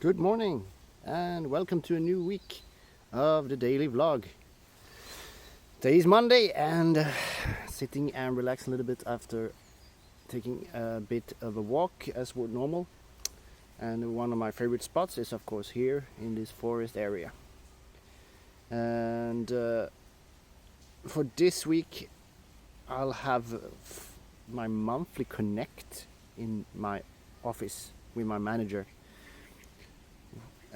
Good morning and welcome to a new week of the daily vlog. Today is Monday and sitting and relaxing a little bit after taking a bit of a walk as would normal. And one of my favorite spots is of course here in this forest area. And for this week I'll have my monthly connect in my office with my manager.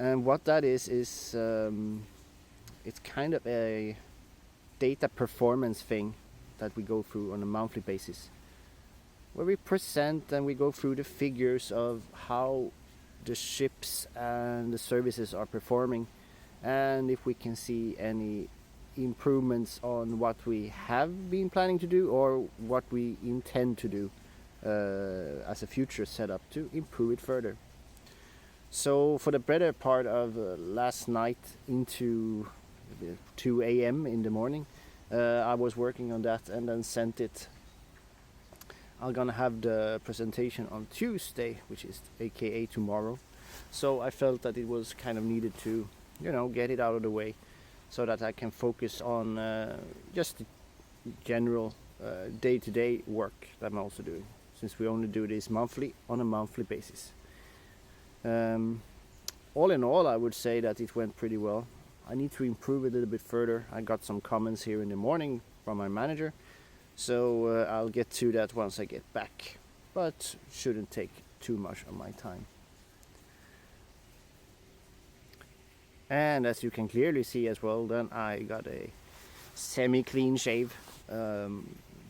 And what that is it's kind of a data performance thing that we go through on a monthly basis, where we present and we go through the figures of how the ships and the services are performing, and if we can see any improvements on what we have been planning to do or what we intend to do as a future setup to improve it further. So for the better part of last night into 2 a.m. in the morning, I was working on that and then sent it. I'm gonna have the presentation on Tuesday, which is aka tomorrow. So I felt that it was kind of needed to, get it out of the way so that I can focus on just the general day-to-day work that I'm also doing, since we only do this on a monthly basis. All in all, I would say that it went pretty well. I need to improve it a little bit further. I got some comments here in the morning from my manager, so I'll get to that once I get back, but shouldn't take too much of my time. And as you can clearly see as well, then I got a semi-clean shave,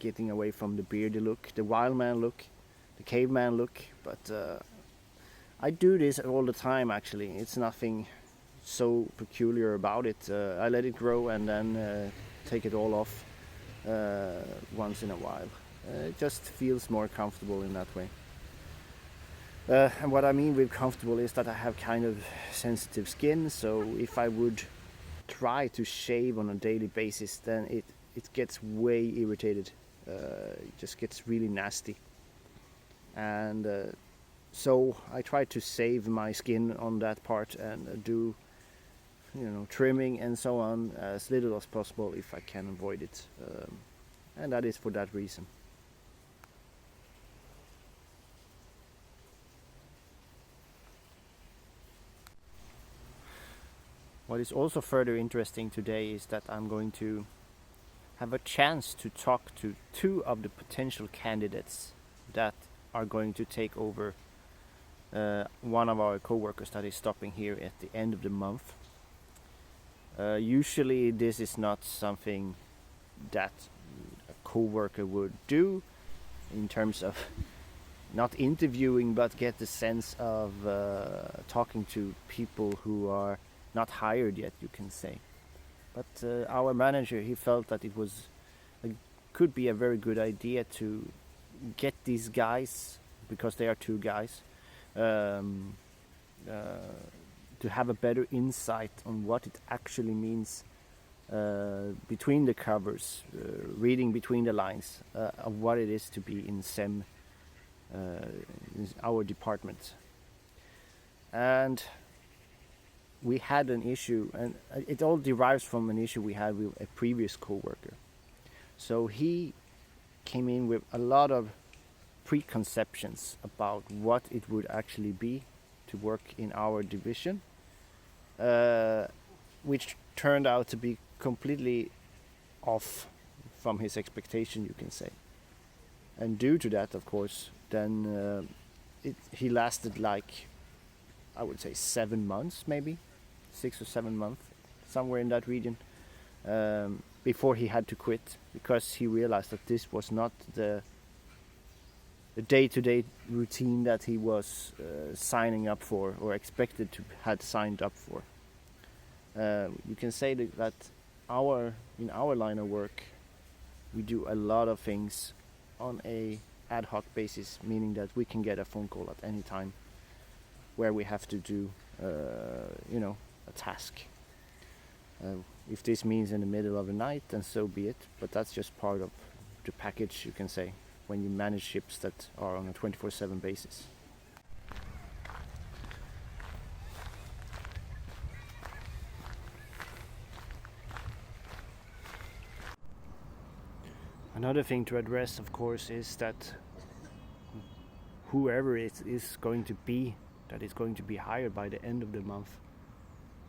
getting away from the beardy look, the wild man look, the caveman look, but I do this all the time actually. It's nothing so peculiar about it. I let it grow and then take it all off once in a while. It just feels more comfortable in that way. And what I mean with comfortable is that I have kind of sensitive skin, so if I would try to shave on a daily basis, then it gets way irritated. It just gets really nasty. And so I try to save my skin on that part and do, trimming and so on as little as possible if I can avoid it. And that is for that reason. What is also further interesting today is that I'm going to have a chance to talk to two of the potential candidates that are going to take over one of our co-workers that is stopping here at the end of the month. Usually this is not something that a co-worker would do in terms of not interviewing, but get the sense of talking to people who are not hired yet, you can say. But our manager, he felt that it could be a very good idea to get these guys, because they are two guys, to have a better insight on what it actually means between the covers, reading between the lines of what it is to be in SEM, in our department. And we had an issue, and it all derives from an issue we had with a previous co-worker. So he came in with a lot of preconceptions about what it would actually be to work in our division, which turned out to be completely off from his expectation, you can say. And due to that, of course, then he lasted like, I would say 7 months, maybe 6 or 7 months, somewhere in that region, before he had to quit, because he realized that this was not the day-to-day routine that he was signing up for or expected to had signed up for. You can say that in our line of work, we do a lot of things on a ad hoc basis, meaning that we can get a phone call at any time where we have to do a task. If this means in the middle of the night, then so be it, but that's just part of the package, you can say, when you manage ships that are on a 24/7 basis. Another thing to address, of course, is that whoever it is going to be that is going to be hired by the end of the month,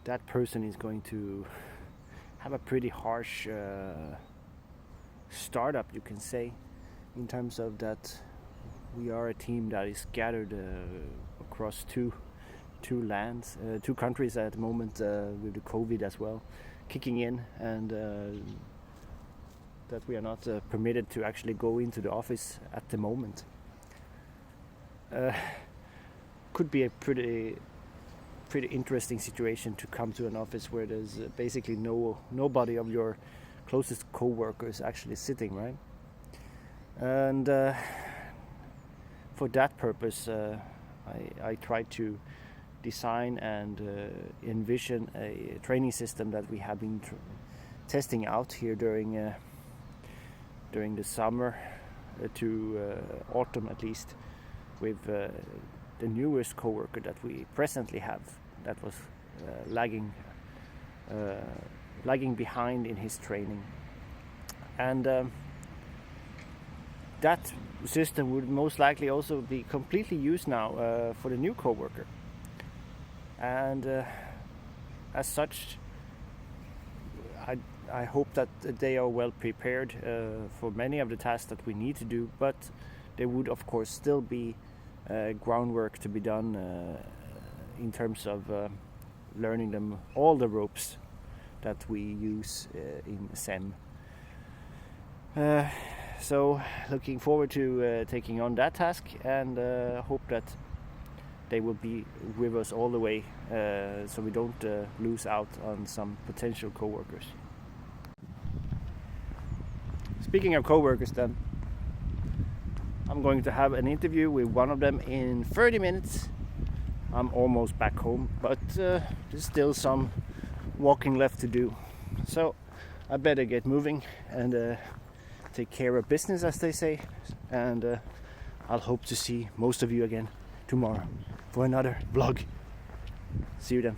that person is going to have a pretty harsh startup, you can say, in terms of that we are a team that is gathered across two countries at the moment, with the COVID as well kicking in, and that we are not permitted to actually go into the office at the moment. Could be a pretty interesting situation to come to an office where there's basically nobody of your closest co-workers actually sitting, right? And for that purpose, I tried to design and envision a training system that we have been testing out here during the summer to autumn at least, with the newest co-worker that we presently have, that was lagging behind in his training. And that system would most likely also be completely used now for the new co-worker. And as such, I hope that they are well prepared for many of the tasks that we need to do, but there would of course still be groundwork to be done in terms of learning them all the ropes that we use in SEM. So looking forward to taking on that task, and hope that they will be with us all the way, so we don't lose out on some potential co-workers. Speaking of co-workers then, I'm going to have an interview with one of them in 30 minutes. I'm almost back home, but there's still some walking left to do. So I better get moving and take care of business, as they say. And I'll hope to see most of you again tomorrow for another vlog. See you then.